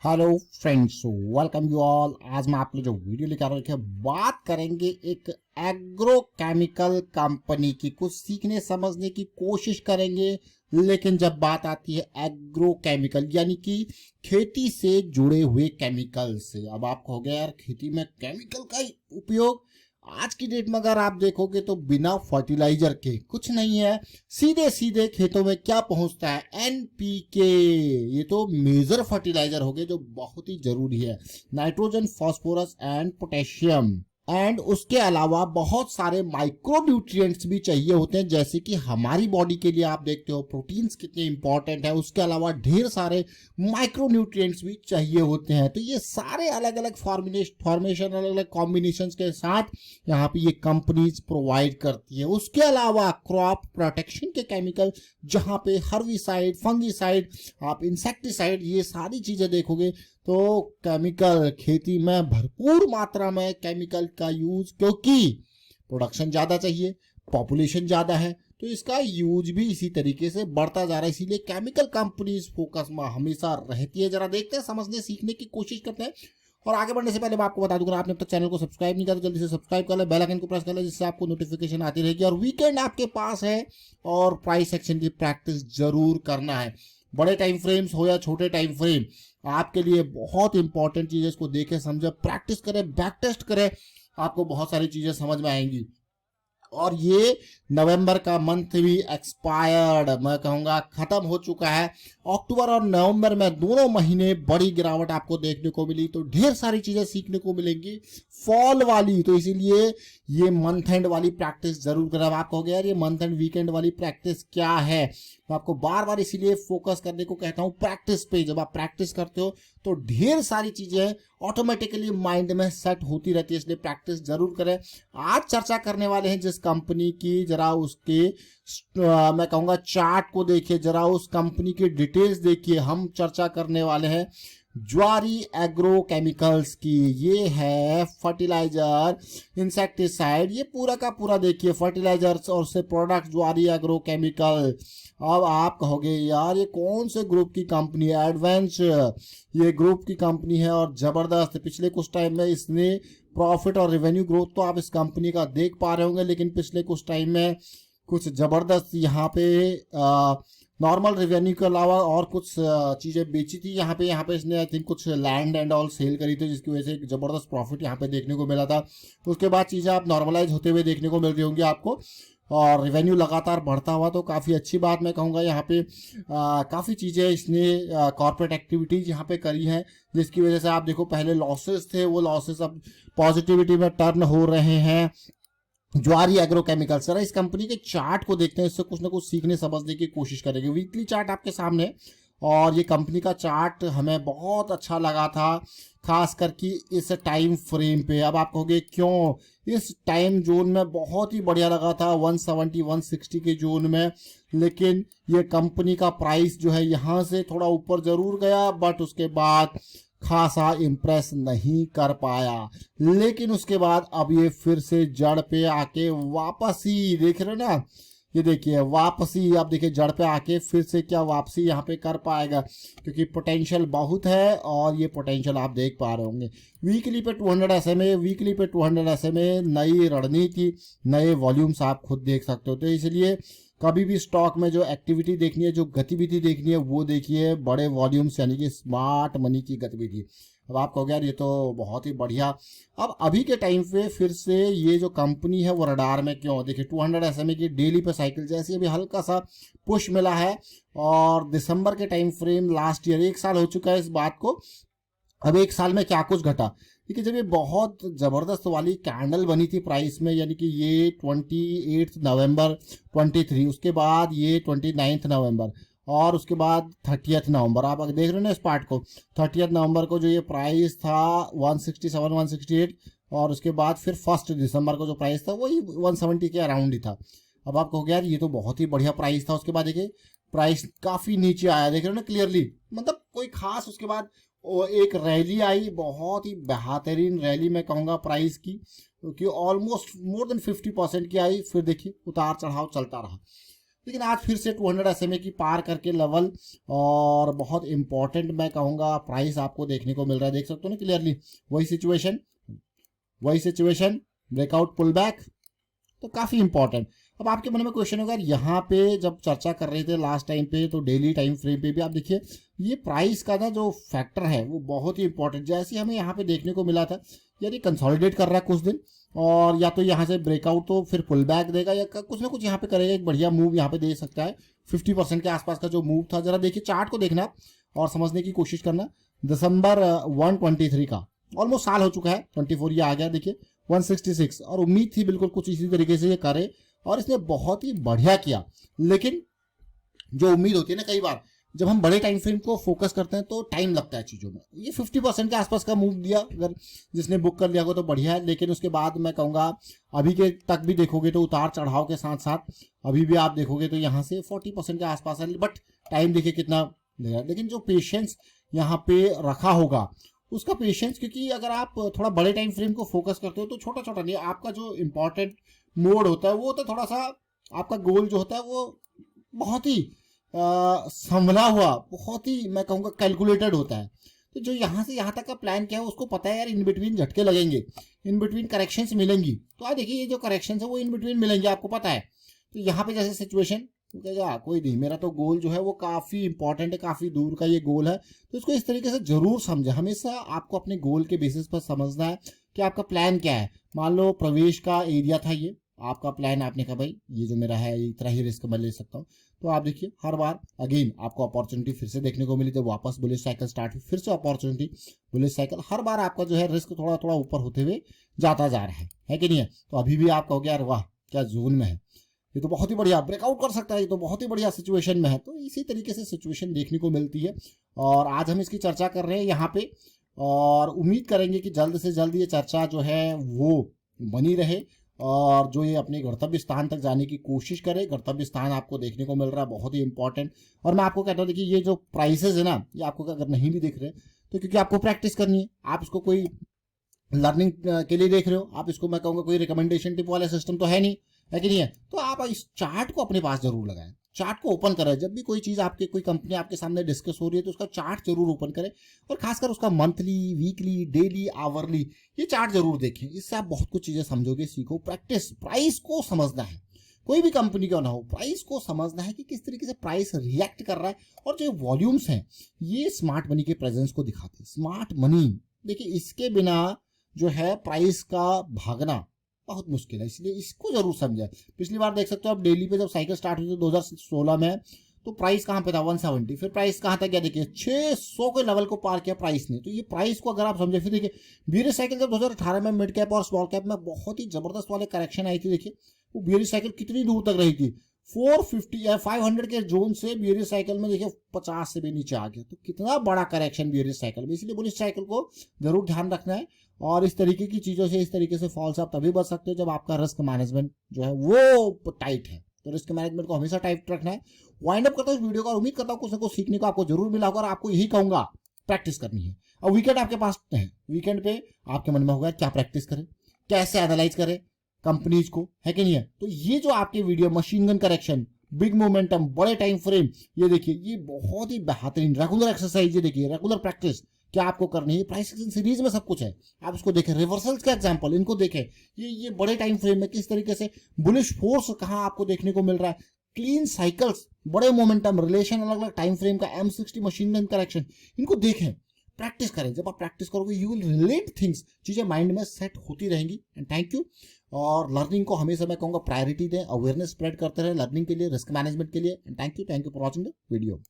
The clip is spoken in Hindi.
Hello friends, welcome you all. आज मैं आपके लिए जो वीडियो लेकर आ रहा हूँ, बात करेंगे एक एग्रो केमिकल कंपनी की। कुछ सीखने समझने की कोशिश करेंगे, लेकिन जब बात आती है एग्रो केमिकल यानी कि खेती से जुड़े हुए केमिकल से, अब आप कहोगे यार खेती में केमिकल का उपयोग आज की डेट में अगर आप देखोगे तो बिना फर्टिलाइजर के कुछ नहीं है। सीधे सीधे खेतों में क्या पहुंचता है? एनपीके। ये तो मेजर फर्टिलाइजर हो गए जो बहुत ही जरूरी है। Nitrogen, phosphorus and potassium. And उसके अलावा बहुत सारे माइक्रो न्यूट्रिएंट्स भी चाहिए होते हैं, जैसे कि हमारी बॉडी के लिए आप देखते हो प्रोटीन्स कितने इंपॉर्टेंट है। उसके अलावा ढेर सारे माइक्रो न्यूट्रिएंट्स भी चाहिए होते हैं। तो ये सारे अलग अलग फॉर्मेशन, अलग अलग कॉम्बिनेशन के साथ यहाँ पे ये कंपनीज प्रोवाइड करती है। उसके अलावा क्रॉप प्रोटेक्शन के केमिकल, जहाँ पे हर्बिसाइड, फंगिसाइड, आप इंसेक्टिसाइड, ये सारी चीजें देखोगे तो केमिकल, खेती में भरपूर मात्रा में केमिकल का यूज, क्योंकि प्रोडक्शन ज्यादा चाहिए, पॉपुलेशन ज्यादा है, तो इसका यूज भी इसी तरीके से बढ़ता जा रहा है। इसीलिए केमिकल कंपनीज फोकस में हमेशा रहती है। जरा देखते हैं, समझने सीखने की कोशिश करते हैं। और आगे बढ़ने से पहले मैं आपको बता दूंगा, आपने अब तक चैनल को सब्सक्राइब नहीं किया तो जल्दी से सब्सक्राइब कर ले, बेल आइकन को प्रेस कर ले, जिससे आपको नोटिफिकेशन आती रहेगी। और वीकेंड आपके पास है और प्राइस एक्शन की प्रैक्टिस जरूर करना है। बड़े टाइम फ्रेम्स हो या छोटे टाइम फ्रेम, आपके लिए बहुत इंपॉर्टेंट चीजें, इसको देखे समझे, प्रैक्टिस करें, बैक टेस्ट करें, आपको बहुत सारी चीजें समझ में आएंगी। और ये नवंबर का मंथ भी एक्सपायर्ड, मैं कहूंगा खत्म हो चुका है। अक्टूबर और नवंबर में दोनों महीने बड़ी गिरावट आपको देखने को मिली, तो ढेर सारी चीजें सीखने को मिलेंगी फॉल वाली। तो इसीलिए ये मंथ एंड वाली प्रैक्टिस जरूर करें। अब आप कहोगे यार ये मंथ एंड वीकेंड वाली प्रैक्टिस क्या है, मैं आपको बार बार इसीलिए फोकस करने को कहता हूं प्रैक्टिस पे। जब आप प्रैक्टिस करते हो तो ढेर सारी चीजें ऑटोमेटिकली माइंड में सेट होती रहती है, इसलिए प्रैक्टिस जरूर करें। आज चर्चा करने वाले हैं जिस कंपनी की, जरा उसके मैं कहूंगा चार्ट को देखिए, जरा उस कंपनी की डिटेल्स देखिए। हम चर्चा करने वाले हैं ज्वारी एग्रो केमिकल्स की। ये है फर्टिलाइजर, इंसेक्टिसाइड, ये पूरा का पूरा देखिए, फर्टिलाइजर्स और से प्रोडक्ट ज्वारी एग्रो केमिकल। अब आप कहोगे यार ये कौन से ग्रुप की कंपनी है? एडवांस ये ग्रुप की कंपनी है और जबरदस्त। पिछले कुछ टाइम में इसने प्रॉफिट और रेवेन्यू ग्रोथ तो आप इस कंपनी का देख पा रहे होंगे, लेकिन पिछले कुछ टाइम में कुछ जबरदस्त यहाँ पे नॉर्मल रेवेन्यू के अलावा और कुछ चीजें बेची थी। यहाँ पे इसने आई थिंक कुछ लैंड एंड ऑल सेल करी थी, जिसकी वजह से एक जबरदस्त प्रॉफिट यहाँ पे देखने को मिला था। तो उसके बाद चीजें आप नॉर्मलाइज होते हुए देखने को मिल रही होंगी आपको, और रेवेन्यू लगातार बढ़ता हुआ, तो काफ़ी अच्छी बात मैं कहूँगा। यहाँ पे काफ़ी चीज़ें इसने कॉर्पोरेट एक्टिविटीज यहाँ पे करी हैं, जिसकी वजह से आप देखो पहले लॉसेस थे, वो लॉसेस अब पॉजिटिविटी में टर्न हो रहे हैं। ज्वारी एग्रो केमिकल्स, जरा इस कंपनी के चार्ट को देखते हैं, इससे कुछ ना कुछ सीखने समझने की कोशिश करेंगे। वीकली चार्ट आपके सामने है, और ये कंपनी का चार्ट हमें बहुत अच्छा लगा था, खास करके इस टाइम फ्रेम पे। अब आप कहोगे क्यों? इस टाइम जोन में बहुत ही बढ़िया लगा था, 170 160 के जोन में। लेकिन ये कंपनी का प्राइस जो है यहाँ से थोड़ा ऊपर जरूर गया, बट उसके बाद खासा इम्प्रेस नहीं कर पाया। लेकिन उसके बाद अब ये फिर से जड़ पे आके वापसी, देख रहे ना, ये देखिए वापसी, आप देखिए जड़ पे आके फिर से क्या वापसी यहाँ पे कर पाएगा, क्योंकि पोटेंशियल बहुत है और ये पोटेंशियल आप देख पा रहे होंगे। वीकली पे 200 SMA, वीकली पे 200 SMA, नई रणनीति, नए वॉल्यूम्स आप खुद देख सकते हो। तो इसलिए कभी भी स्टॉक में जो एक्टिविटी देखनी है, जो गतिविधि देखनी है, वो देखिए बड़े वॉल्यूम्स यानी कि स्मार्ट मनी की गतिविधि। अब आप कहोगे यार ये तो बहुत ही बढ़िया। अब अभी के टाइम पे फिर से ये जो कंपनी है वो रडार में क्यों? देखिए 200 SMA की डेली पे साइकिल जैसी अभी हल्का सा पुश मिला है, और दिसंबर के टाइम फ्रेम लास्ट ईयर, 1 साल हो चुका है इस बात को। अब 1 साल में क्या कुछ घटा? देखिए जब ये बहुत जबरदस्त वाली कैंडल बनी थी प्राइस में, यानी कि ये 28 नवंबर 23, उसके बाद ये 29 नवंबर, और उसके बाद 30 नवंबर। आप अगर देख रहे हो ना इस पार्ट को, 30 नवंबर को जो ये प्राइस था 167 168, और उसके बाद फिर 1 दिसंबर को जो प्राइस था वही 170 के अराउंड ही था। अब आप कहोगे यार ये तो बहुत ही बढ़िया प्राइस था। उसके बाद देखिए प्राइस काफी नीचे आया, देख रहे हो ना क्लियरली, मतलब कोई खास। उसके बाद एक रैली आई, बहुत ही बेहतरीन रैली मैं कहूँगा प्राइस की, क्योंकि ऑलमोस्ट मोर देन 50% की आई। फिर देखिए उतार चढ़ाव चलता रहा। लेकिन आज फिर से 200 SMA की पार करके लेवल, और बहुत इंपॉर्टेंट मैं कहूँगा प्राइस आपको देखने को मिल रहा है, देख सकते हो ना क्लियरली। वही सिचुएशन ब्रेकआउट पुल बैक, तो काफ़ी इंपॉर्टेंट। अब आपके मन में क्वेश्चन होगा, यहाँ पे जब चर्चा कर रहे थे लास्ट टाइम पे, तो डेली टाइम फ्रेम पे भी आप देखिए ये प्राइस का ना जो फैक्टर है वो बहुत ही इंपॉर्टेंट, जैसे हमें यहाँ पे देखने को मिला था यार ये कंसोलिडेट कर रहा है कुछ दिन, और या तो यहाँ से ब्रेकआउट तो फिर पुल बैक देगा या कुछ ना कुछ यहाँ पे करेगा, एक बढ़िया मूव यहाँ पे दे सकता है। 50% के आसपास का जो मूव था, जरा देखिए चार्ट को देखना और समझने की कोशिश करना। दिसंबर 123 का ऑलमोस्ट साल हो चुका है, 24 ये आ गया, देखिए 166, और उम्मीद थी बिल्कुल कुछ इसी तरीके से ये करे, और इसने बहुत ही बढ़िया किया। लेकिन जो उम्मीद होती है ना, कई बार जब हम बड़े टाइम फ्रेम को फोकस करते हैं तो टाइम लगता है चीज़ों में। ये 50% के आसपास का मूव दिया, अगर जिसने बुक कर लिया हो तो बढ़िया है, लेकिन उसके बाद मैं कहूँगा अभी के तक भी देखोगे तो उतार चढ़ाव के साथ साथ अभी भी आप देखोगे तो यहाँ से 40% के आसपास है, बट टाइम देखिए कितना देगा। लेकिन जो पेशेंस यहाँ पे रखा होगा उसका पेशेंस, क्योंकि अगर आप थोड़ा बड़े टाइम फ्रेम को फोकस करते हो तो छोटा छोटा नहीं, आपका जो इंपॉर्टेंट मोड होता है वो तो थोड़ा सा, आपका गोल जो होता है वो बहुत ही संभला हुआ, बहुत ही मैं कहूँगा कैलकुलेटेड होता है। तो जो यहाँ से यहाँ तक का प्लान क्या है उसको पता है यार, इन बिटवीन झटके लगेंगे, इन बिटवीन करेक्शंस मिलेंगी, तो आप देखिए ये जो करेक्शंस है वो इन बिटवीन मिलेंगे, आपको पता है। तो यहाँ पे जैसे सिचुएशन कोई नहीं, मेरा तो गोल जो है वो काफ़ी इंपॉर्टेंट है, काफ़ी दूर का ये गोल है, तो इसको इस तरीके से जरूर समझे। हमेशा आपको अपने गोल के बेसिस पर समझना है कि आपका प्लान क्या है। मान लो प्रवेश का एरिया था ये आपका प्लान, आपने कहा भाई ये जो मेरा है इतना ही रिस्क मैं ले सकता हूँ, तो आप देखिए हर बार अगेन आपको अपॉर्चुनिटी फिर से देखने को मिली, जब वापस बुलिश साइकिल स्टार्ट हुई फिर से अपॉर्चुनिटी बुलिश साइकिल, हर बार आपका जो है रिस्क थोड़ा थोड़ा ऊपर होते हुए जाता जा रहा है कि नहीं है। तो अभी भी आप कहोगे यार वाह क्या जोन में है, ये तो बहुत ही बढ़िया ब्रेकआउट कर सकता है, ये तो बहुत ही बढ़िया सिचुएशन में है। तो इसी तरीके से सिचुएशन देखने को मिलती है, और आज हम इसकी चर्चा कर रहे हैं यहाँ पे, और उम्मीद करेंगे कि जल्द से जल्द ये चर्चा जो है वो बनी रहे, और जो ये अपने गंतव्य स्थान तक जाने की कोशिश करे। गंतव्य स्थान आपको देखने को मिल रहा है बहुत ही इंपॉर्टेंट, और मैं आपको कहता हूँ देखिए ये जो प्राइसेस है ना, ये आपको अगर नहीं भी दिख रहे तो क्योंकि आपको प्रैक्टिस करनी है, आप इसको कोई लर्निंग के लिए देख रहे हो, आप इसको मैं कहूँगा कोई रिकमेंडेशन टिप वाला सिस्टम तो है नहीं, है कि नहीं है। तो आप इस चार्ट को अपने पास जरूर लगाएं, चार्ट को ओपन करें, जब भी कोई चीज़ आपके कोई कंपनी आपके सामने डिस्कस हो रही है तो उसका चार्ट जरूर ओपन करें, और खासकर उसका मंथली, वीकली, डेली, आवरली ये चार्ट जरूर देखें। इससे आप बहुत कुछ चीज़ें समझोगे, सीखो। प्रैक्टिस, प्राइस को समझना है, कोई भी कंपनी क्यों ना हो, प्राइस को समझना है कि किस तरीके से प्राइस रिएक्ट कर रहा है। और जो वॉल्यूम्स हैं ये स्मार्ट मनी के प्रेजेंस को दिखाते हैं। स्मार्ट मनी देखिए, इसके बिना जो है प्राइस का भागना बहुत मुश्किल है, इसलिए इसको जरूर समझें। पिछली बार देख सकते हो आप, डेली पे जब साइकिल स्टार्ट हुई थी 2016 में, तो प्राइस कहाँ पे था 170, फिर प्राइस कहाँ तक गया देखिए 600 के लेवल को पार किया प्राइस ने। तो ये प्राइस को अगर आप समझे, फिर देखिए बीएरएस साइकिल जब 2018 में मिड कैप और स्मॉल कैप में बहुत ही जबरदस्त वाले करेक्शन आई थी, देखिए वो बीएरएस साइकिल कितनी दूर तक रही थी, 450 या 500 के जोन से बीएरएस साइकिल में देखिए 50 से भी नीचे आ गया। तो कितना बड़ा करेक्शन बीएरएस साइकिल में, इसलिए बुलिश साइकिल को जरूर ध्यान रखना है। और इस तरीके की चीज़ों से, इस तरीके से फॉल्स आप तभी बच सकते हो जब आपका रिस्क मैनेजमेंट जो है वो टाइट है। तो रिस्क मैनेजमेंट को हमेशा टाइट रखना है। वाइंड अप करता हूँ इस वीडियो का, उम्मीद करता हूँ कुछ ना कुछ सीखने को आपको जरूर मिला होगा, और आपको यही कहूँगा प्रैक्टिस करनी है। और वीकेंड आपके पास है, वीकेंड पे आपके मन में होगा क्या प्रैक्टिस करें, कैसे एनालाइज करें कंपनीज को, है कि नहीं है। तो ये जो आपके video machine gun correction, big momentum, बड़े टाइम फ्रेम, ये देखिए ये बहुत ही बेहतरीन रेगुलर एक्सरसाइज, ये देखिए रेगुलर प्रैक्टिस क्या आपको करनी है। प्राइस एक्शन सीरीज में सब कुछ है, आप इसको देखें। रिवर्सल्स का एग्जांपल, इनको देखें, ये बड़े टाइम फ्रेम में किस तरीके से बुलिश फोर्स कहाँ आपको देखने को मिल रहा है, क्लीन साइकिल्स, बड़े मोमेंटम, रिलेशन अलग अलग टाइम फ्रेम का, M60 मशीन गन करेक्शन, इनको देखें, प्रैक्टिस करें। जब आप प्रैक्टिस करोगे यू विल रिलेट थिंग्स, चीज़ें माइंड में सेट होती रहेंगी। And thank you. और लर्निंग को हमेशा मैं कहूँगा प्रायोरिटी दें, अवेयरनेस स्प्रेड करते रहे लर्निंग के लिए, रिस्क मैनेजमेंट के लिए। And thank you for watching the video.